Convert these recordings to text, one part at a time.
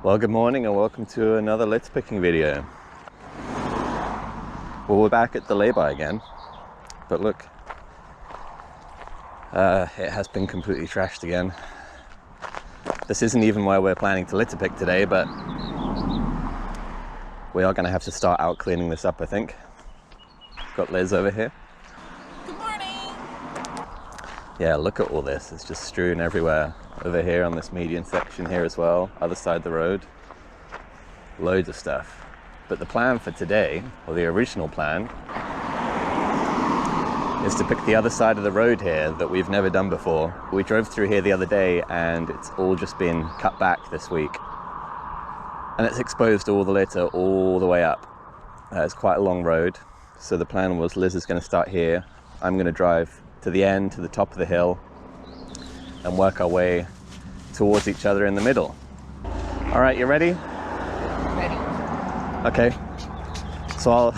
Well, good morning and welcome to another litter picking video. Well, we're back at the lay-by again, but look, it has been completely trashed again. This isn't even where we're planning to litter pick today, but we are going to have to start out cleaning this up, I think. Got Liz over here. Good morning! Yeah, look at all this. It's just strewn everywhere. Over here on this median section here as well, other side of the road. Loads of stuff. But the plan for today, or the original plan, is to pick the other side of the road here that we've never done before. We drove through here the other day and it's all just been cut back this week. And it's exposed all the litter all the way up. It's quite a long road. So the plan was Liz is going to start here. I'm going to drive to the end, to the top of the hill, and work our way towards each other in the middle. All right, you ready? Ready. Okay. So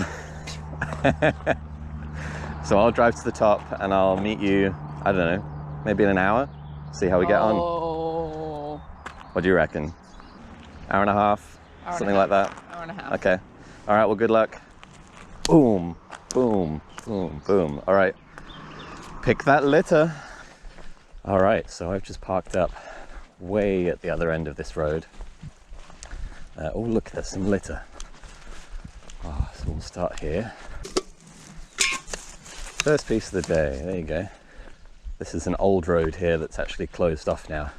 I'll drive to the top and I'll meet you, I don't know, maybe in an hour. See how we get on. What do you reckon? Hour and a half? Something like that? Hour and a half. Okay. All right, well, good luck. Boom, boom, boom, boom. All right. Pick that litter. All right, so I've just parked up way at the other end of this road. Oh, look, there's some litter. Oh, so we'll start here. First piece of the day, there you go. This is an old road here that's actually closed off now.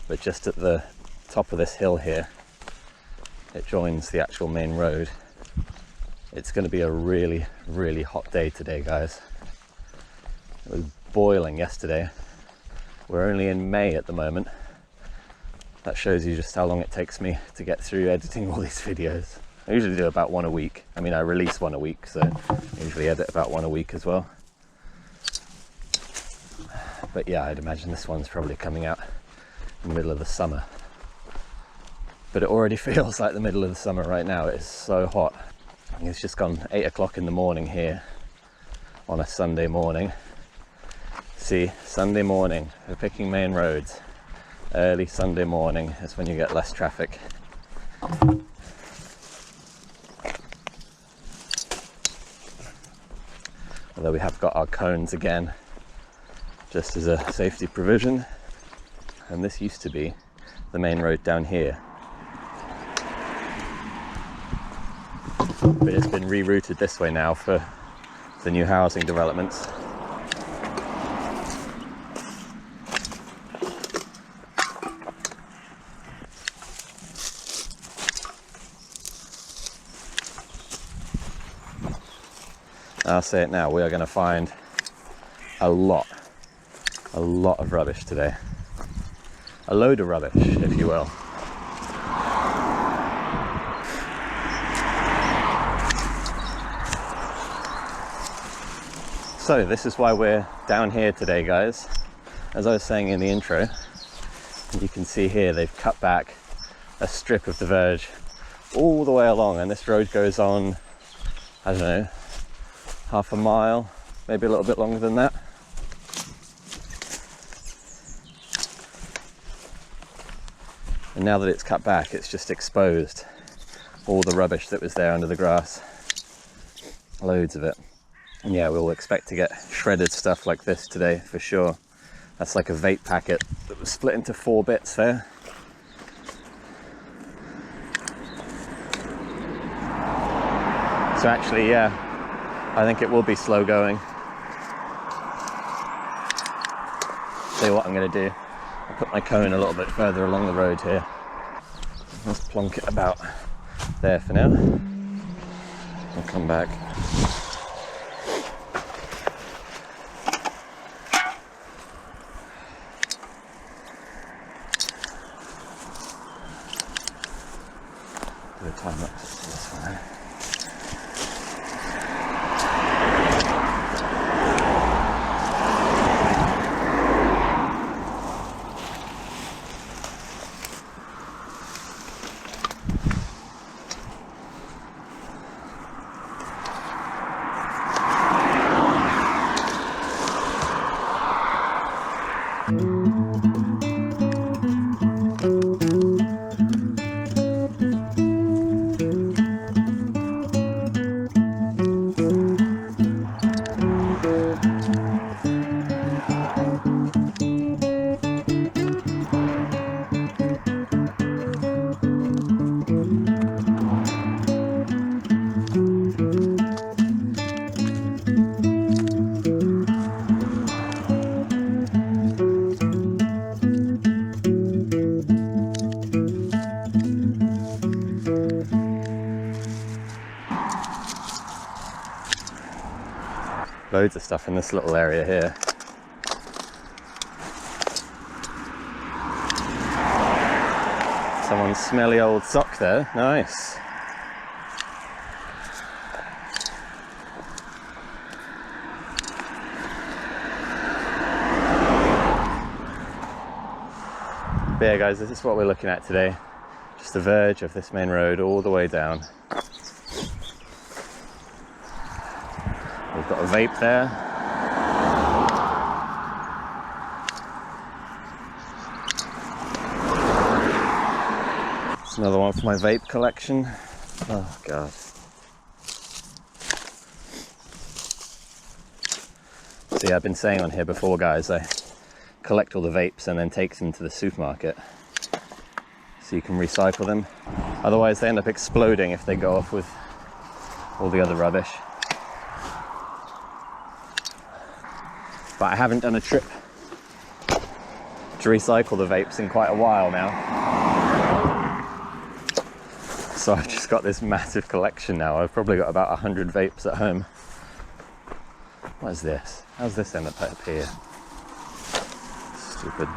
But just at the top of this hill here, it joins the actual main road. It's going to be a really, really hot day today, guys. It was boiling yesterday. We're only in May at the moment. That shows you just how long it takes me to get through editing all these videos. I usually do about one a week. I mean, I release one a week, so I usually edit about one a week as well. But yeah, I'd imagine this one's probably coming out in the middle of the summer. But it already feels like the middle of the summer right now. It is so hot. It's just gone 8 o'clock in the morning here on a Sunday morning. See, Sunday morning, we're picking main roads. Early Sunday morning is when you get less traffic. Although we have got our cones again, just as a safety provision. And this used to be the main road down here. But it's been rerouted this way now for the new housing developments. I'll say it now, we are going to find a lot of rubbish today. A load of rubbish, if you will. So this is why we're down here today, guys. As I was saying in the intro, you can see here they've cut back a strip of the verge all the way along, and this road goes on, I don't know, half a mile, maybe a little bit longer than that. And now that it's cut back, it's just exposed all the rubbish that was there under the grass. Loads of it. And yeah, we'll expect to get shredded stuff like this today for sure. That's like a vape packet that was split into 4 bits there. So actually, yeah, I think it will be slow going. See what I'm going to do. I'll put my cone a little bit further along the road here. Let's plonk it about there for now. I'll come back. Do a time up just to this one. Loads of stuff in this little area here. Someone's smelly old sock there. Nice. But yeah guys, this is what we're looking at today. Just the verge of this main road all the way down. We've got a vape there. It's another one for my vape collection. Oh god. So yeah, I've been saying on here before guys, I collect all the vapes and then take them to the supermarket so you can recycle them. Otherwise they end up exploding if they go off with all the other rubbish. But I haven't done a trip to recycle the vapes in quite a while now. So I've just got this massive collection now. I've probably got about 100 vapes at home. What is this? How's this end up here? Stupid.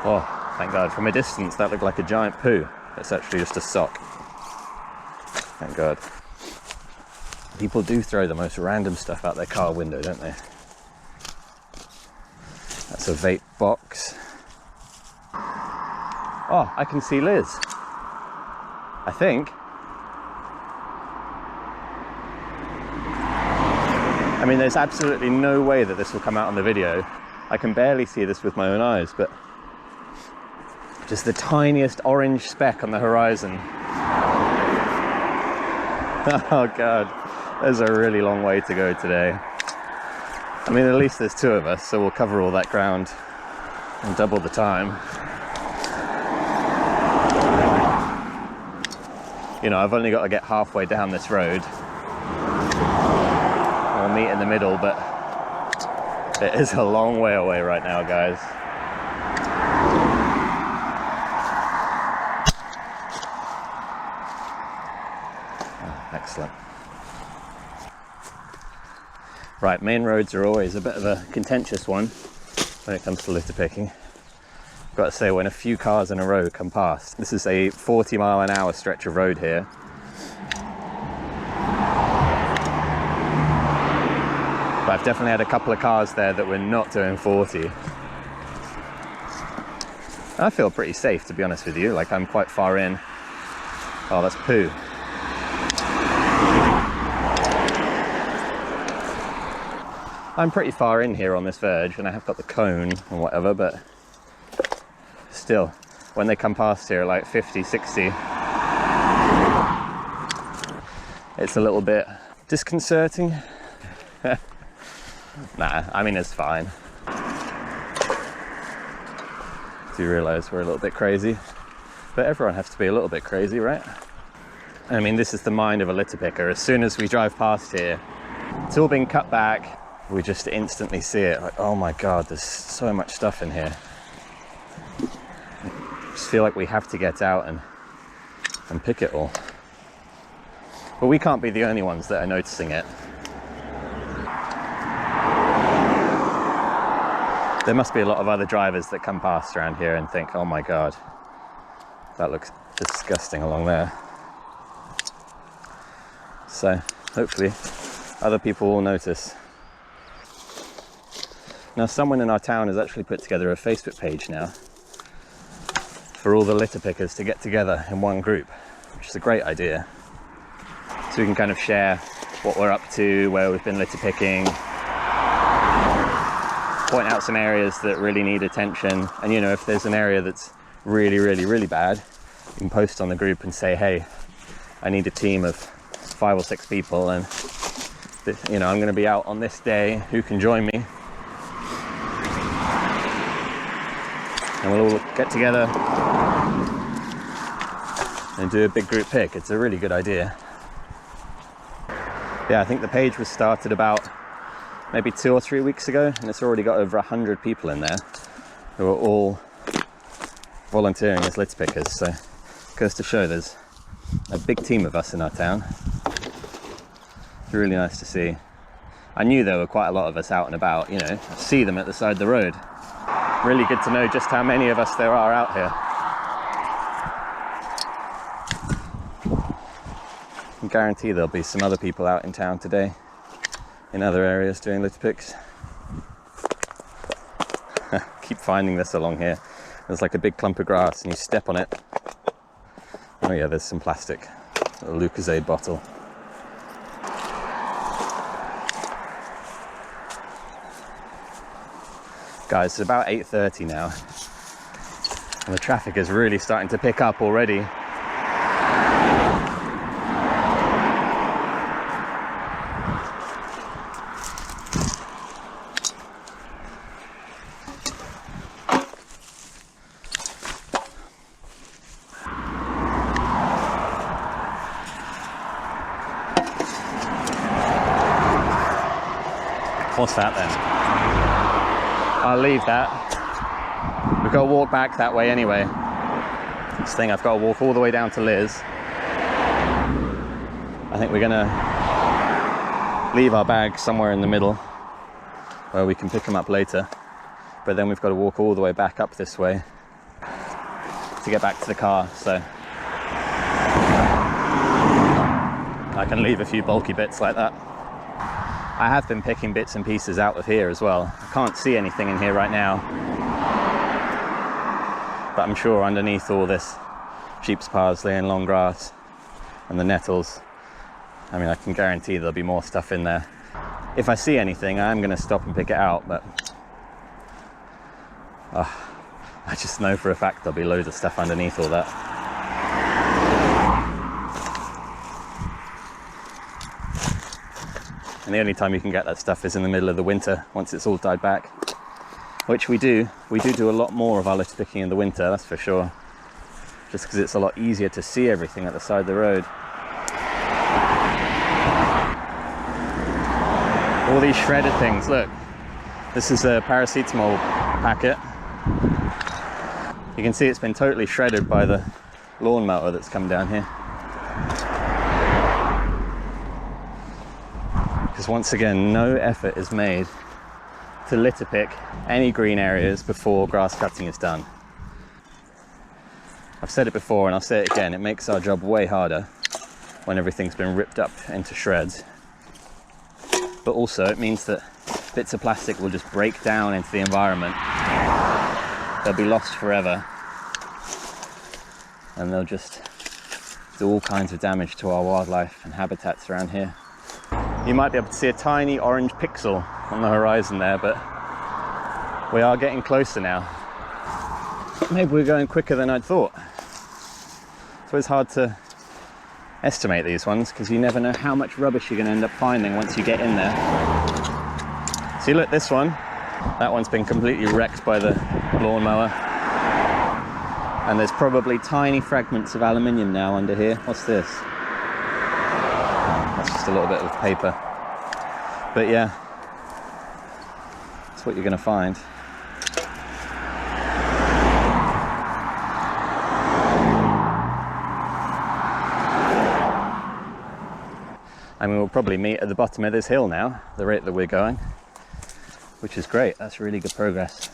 Oh, thank God. From a distance, that looked like a giant poo. It's actually just a sock. Thank God. People do throw the most random stuff out their car window, don't they? That's a vape box. Oh, I can see Liz. I think. I mean, there's absolutely no way that this will come out on the video. I can barely see this with my own eyes, but just the tiniest orange speck on the horizon. Oh God, there's a really long way to go today. I mean, at least there's two of us, so we'll cover all that ground in double the time. You know, I've only got to get halfway down this road. We'll meet in the middle, but it is a long way away right now, guys. Oh, excellent. Right, main roads are always a bit of a contentious one when it comes to litter picking. I've got to say, when a few cars in a row come past, this is a 40-mile-an-hour stretch of road here. But I've definitely had a couple of cars there that were not doing 40. I feel pretty safe, to be honest with you. Like, I'm quite far in. Oh, that's poo. I'm pretty far in here on this verge, and I have got the cone and whatever, but still, when they come past here like 50, 60, it's a little bit disconcerting. Nah, I mean, it's fine. Do you realise we're a little bit crazy? But everyone has to be a little bit crazy, right? I mean, this is the mind of a litter picker. As soon as we drive past here, it's all been cut back. We just instantly see it. Like, oh my God, there's so much stuff in here. I just feel like we have to get out and pick it all. But we can't be the only ones that are noticing it. There must be a lot of other drivers that come past around here and think, oh my God, that looks disgusting along there. So hopefully other people will notice. Now, someone in our town has actually put together a Facebook page now for all the litter pickers to get together in one group, which is a great idea. So we can kind of share what we're up to, where we've been litter picking, point out some areas that really need attention. And, you know, if there's an area that's really, really, really bad, you can post on the group and say, hey, I need a team of 5 or 6 people, and, you know, I'm going to be out on this day. Who can join me? And we'll all get together and do a big group pick. It's a really good idea. Yeah, I think the page was started about maybe 2 or 3 weeks ago, and it's already got over 100 people in there who are all volunteering as litter pickers. So it goes to show there's a big team of us in our town. It's really nice to see. I knew there were quite a lot of us out and about, you know, I see them at the side of the road. Really good to know just how many of us there are out here. I can guarantee there'll be some other people out in town today, in other areas doing litter picks. Keep finding this along here. There's like a big clump of grass and you step on it. Oh yeah, there's some plastic. A Lucozade bottle. Guys, it's about 8:30 now. And the traffic is really starting to pick up already. What's that then? I'll leave that. We've got to walk back that way anyway. This thing, I've got to walk all the way down to Liz. I think we're gonna leave our bags somewhere in the middle where we can pick them up later. But then we've got to walk all the way back up this way to get back to the car, so I can leave a few bulky bits like that. I have been picking bits and pieces out of here as well. I can't see anything in here right now, but I'm sure underneath all this sheep's parsley and long grass and the nettles, I mean, I can guarantee there'll be more stuff in there. If I see anything, I am going to stop and pick it out, but I just know for a fact there'll be loads of stuff underneath all that. And the only time you can get that stuff is in the middle of the winter, once it's all died back. Which we do. We do a lot more of our litter picking in the winter, that's for sure. Just because it's a lot easier to see everything at the side of the road. All these shredded things, look. This is a paracetamol packet. You can see it's been totally shredded by the lawnmower that's come down here. Because once again, no effort is made to litter pick any green areas before grass cutting is done. I've said it before and I'll say it again, it makes our job way harder when everything's been ripped up into shreds. But also it means that bits of plastic will just break down into the environment. They'll be lost forever and they'll just do all kinds of damage to our wildlife and habitats around here. You might be able to see a tiny orange pixel on the horizon there, but we are getting closer now. Maybe we're going quicker than I'd thought. It's always hard to estimate these ones because you never know how much rubbish you're going to end up finding once you get in there. See, look, this one, that one's been completely wrecked by the lawnmower. And there's probably tiny fragments of aluminium now under here. What's this? That's just a little bit of paper. But yeah, that's what you're going to find. I mean, we'll probably meet at the bottom of this hill now, the rate that we're going, which is great. That's really good progress.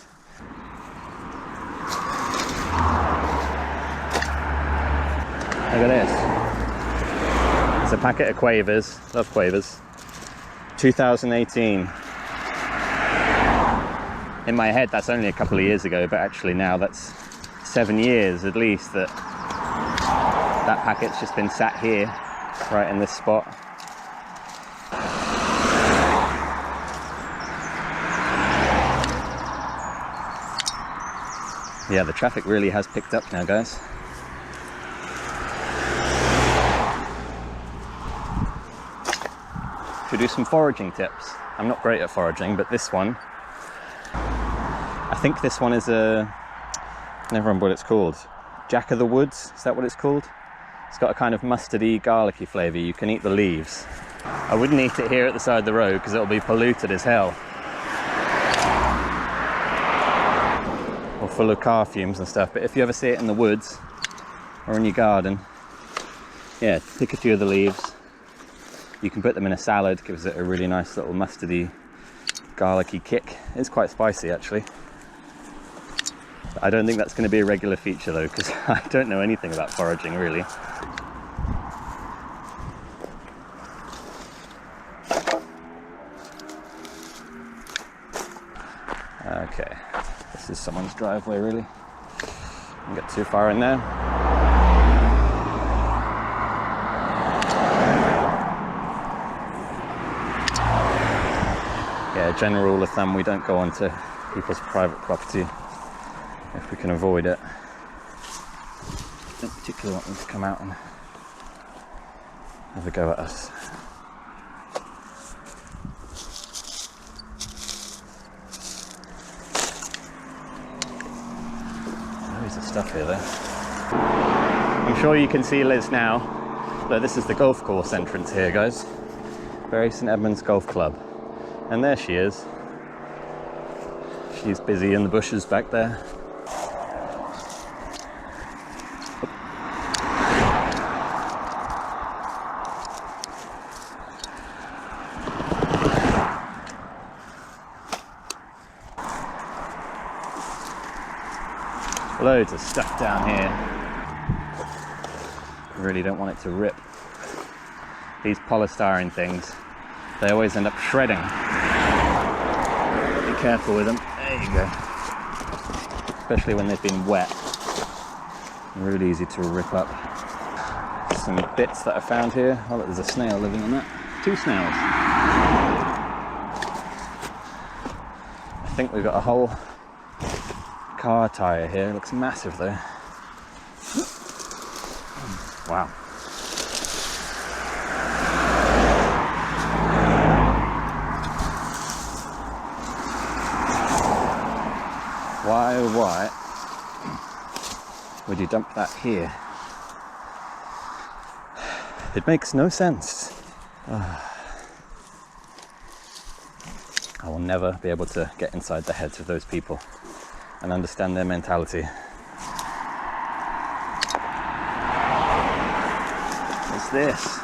Look at this. It's a packet of Quavers, love Quavers, 2018. In my head, that's only a couple of years ago, but actually now that's 7 years at least that that packet's just been sat here, right in this spot. Yeah, the traffic really has picked up now, guys. Should do some foraging tips. I'm not great at foraging, but this one, I think this one is a, I never remember what it's called. Jack of the Woods, is that what it's called? It's got a kind of mustardy, garlicky flavour. You can eat the leaves. I wouldn't eat it here at the side of the road because it'll be polluted as hell. Or full of car fumes and stuff. But if you ever see it in the woods or in your garden, yeah, pick a few of the leaves. You can put them in a salad, gives it a really nice little mustardy, garlicky kick. It's quite spicy actually. I don't think that's going to be a regular feature though, because I don't know anything about foraging really. Okay, this is someone's driveway really. Don't get too far in there. Yeah, general rule of thumb, we don't go onto people's private property if we can avoid it. Don't particularly want them to come out and have a go at us. Loads of stuff here though. I'm sure you can see Liz now, but this is the golf course entrance here, guys. Bury St Edmunds Golf Club. And there she is. She's busy in the bushes back there. Loads of stuff down here. Really don't want it to rip. These polystyrene things, they always end up shredding. Be careful with them. There you go. Especially when they've been wet. Really easy to rip up. Some bits that I found here. Oh, look, there's a snail living on that. 2 snails. I think we've got a whole car tyre here. It looks massive though. Wow. Why would you dump that here? It makes no sense. I will never be able to get inside the heads of those people and understand their mentality. What's this?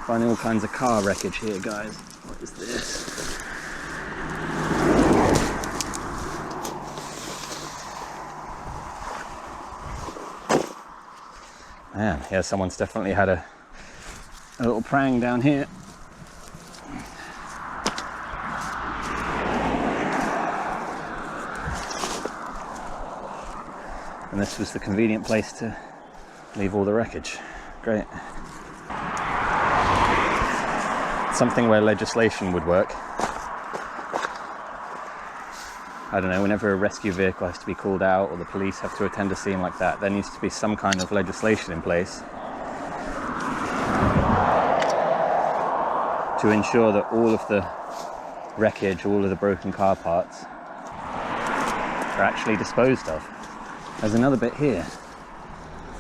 Finding all kinds of car wreckage here, guys. What is this? Man, yeah, someone's definitely had a little prang down here. And this was the convenient place to leave all the wreckage. Great. Something where legislation would work. I don't know, whenever a rescue vehicle has to be called out or the police have to attend a scene like that, there needs to be some kind of legislation in place to ensure that all of the wreckage, all of the broken car parts are actually disposed of. There's another bit here.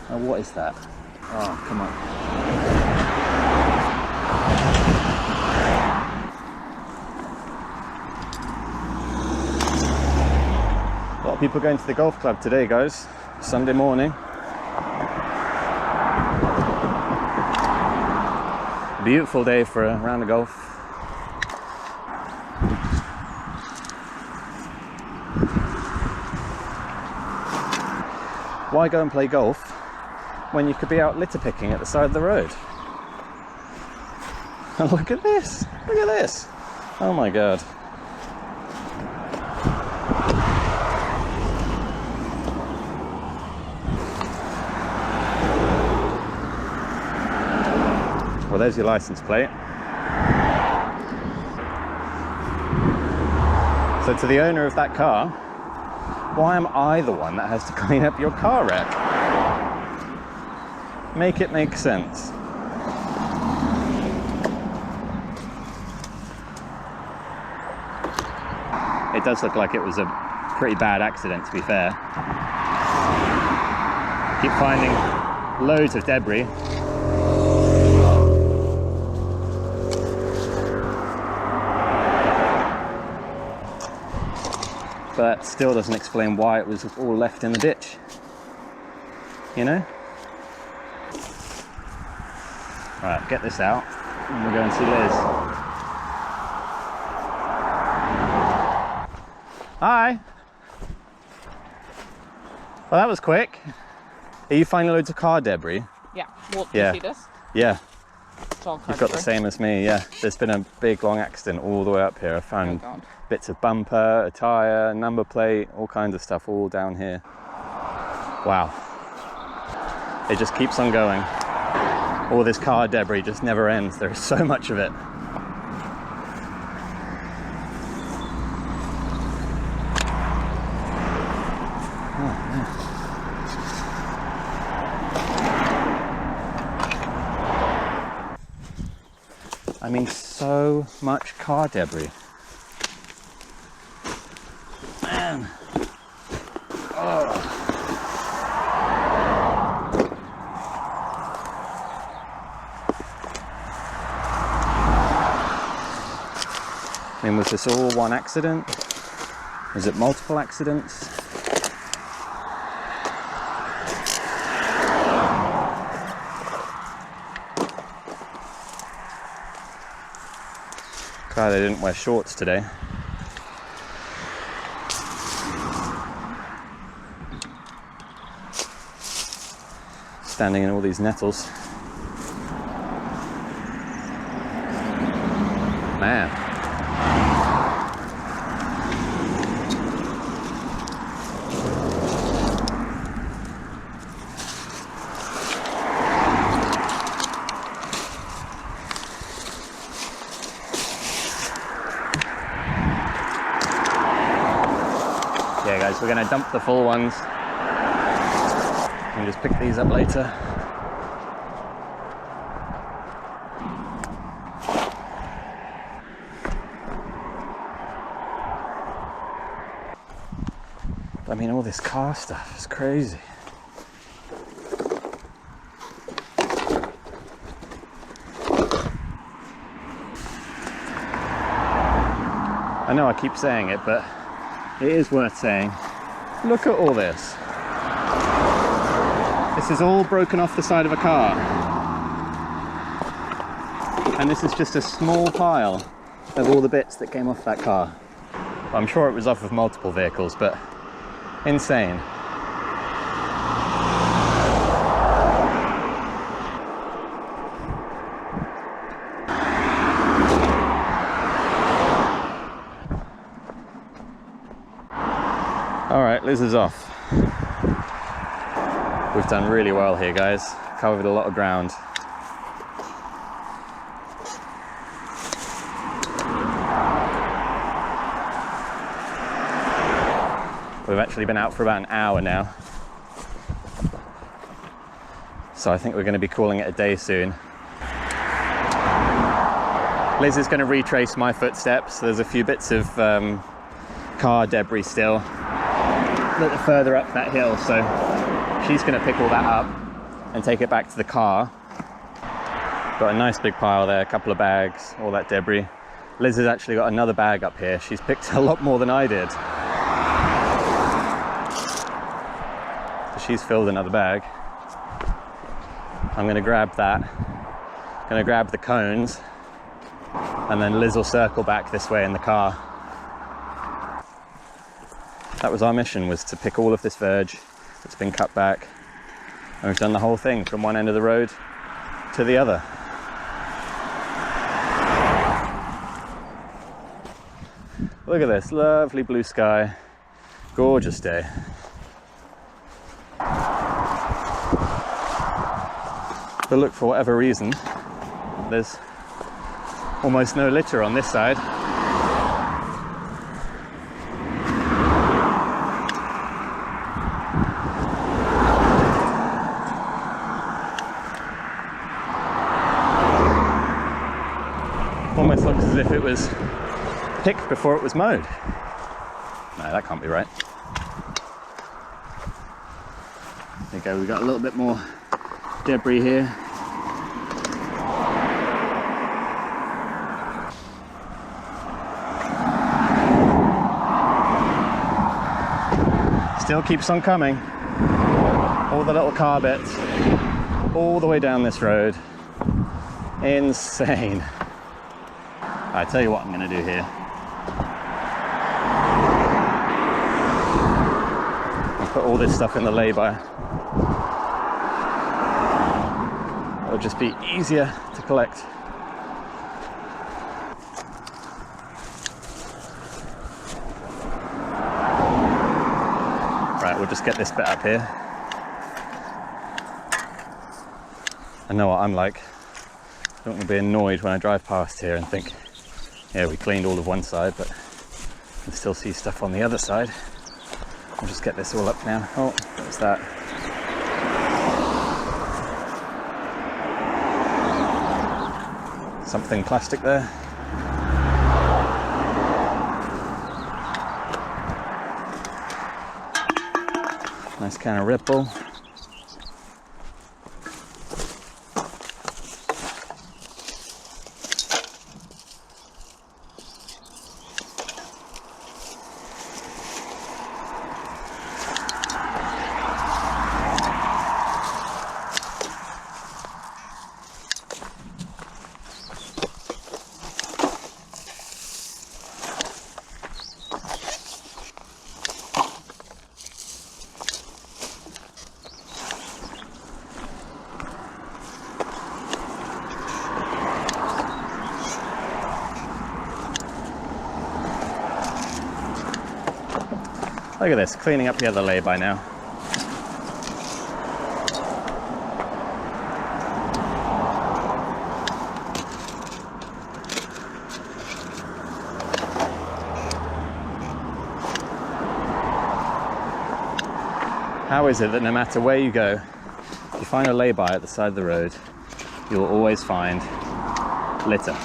Oh, what is that? Oh, come on. A lot of people going to the golf club today, guys. Sunday morning. Beautiful day for a round of golf. Why go and play golf when you could be out litter picking at the side of the road? And look at this! Look at this! Oh my god. Well, there's your license plate. So to the owner of that car, why am I the one that has to clean up your car wreck? Make it make sense. It does look like it was a pretty bad accident, to be fair. Keep finding loads of debris. But that still doesn't explain why it was all left in the ditch. You know? Right, get this out. And we'll go and see Liz. Hi. Well, that was quick. Are you finding loads of car debris? Yeah. Well, Yeah. you see this? Yeah. It's all car You've got the debris. same as me, yeah. There's been a big long accident all the way up here. I found God. bits of bumper, a tyre, number plate, all kinds of stuff all down here. Wow. It just keeps on going. All this car debris just never ends. There is so much of it. I mean, so much car debris. Man. Oh. I mean, was this all one accident? Was it multiple accidents? Glad I didn't wear shorts today. Standing in all these nettles. Man. Yeah guys, we're gonna dump the full ones and just pick these up later. I mean, all this car stuff is crazy. I know I keep saying it, but it is worth saying. Look at all this. This is all broken off the side of a car. And this is just a small pile of all the bits that came off that car. I'm sure it was off of multiple vehicles, but insane. All right, Liz is off. We've done really well here, guys. Covered a lot of ground. We've actually been out for about an hour now. So I think we're going to be calling it a day soon. Liz is going to retrace my footsteps. There's a few bits of car debris still a little further up that hill, so she's going to pick all that up and take it back to the car. Got a nice big pile there, a couple of bags, all that debris. Liz has actually got another bag up here. She's picked a lot more than I did. So she's filled another bag. I'm going to grab that. I'm going to grab the cones, and then Liz will circle back this way in the car. That was our mission, was to pick all of this verge that's been cut back. And we've done the whole thing from one end of the road to the other. Look at this, lovely blue sky, gorgeous day. But look, for whatever reason, there's almost no litter on this side. Almost looks as if it was picked before it was mowed. No, that can't be right. There you go, we've got a little bit more debris here. Still keeps on coming. All the little car bits, all the way down this road. Insane. I tell you what I'm going to do here. I'll put all this stuff in the lay-by. It'll just be easier to collect. Right, we'll just get this bit up here. I know what I'm like. I don't want to be annoyed when I drive past here and think, yeah, we cleaned all of one side, but I can still see stuff on the other side. I'll just get this all up now. Oh, what's that? Something plastic there. Nice kind of ripple. Look at this, cleaning up the other lay-by now. How is it that no matter where you go, if you find a lay-by at the side of the road, you'll always find litter.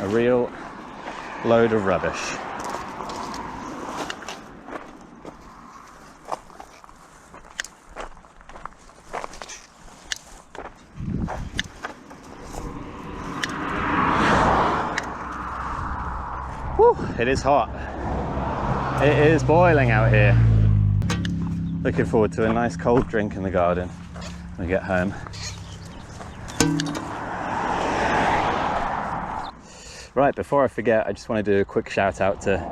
A real load of rubbish. Whew, it is hot. It is boiling out here. Looking forward to a nice cold drink in the garden when we get home. Right, before I forget, I just want to do a quick shout out to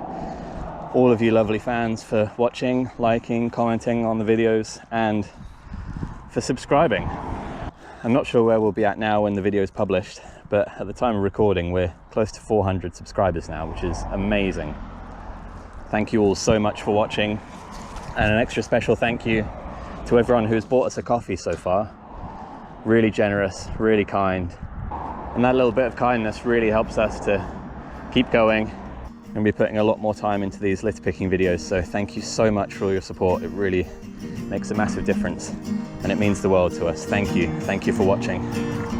all of you lovely fans for watching, liking, commenting on the videos, and for subscribing. I'm not sure where we'll be at now when the video is published, but at the time of recording, we're close to 400 subscribers now, which is amazing. Thank you all so much for watching, and an extra special thank you to everyone who's bought us a coffee so far. Really generous, really kind, and that little bit of kindness really helps us to keep going and be putting a lot more time into these litter picking videos. So thank you so much for all your support. It really makes a massive difference and it means the world to us. Thank you for watching.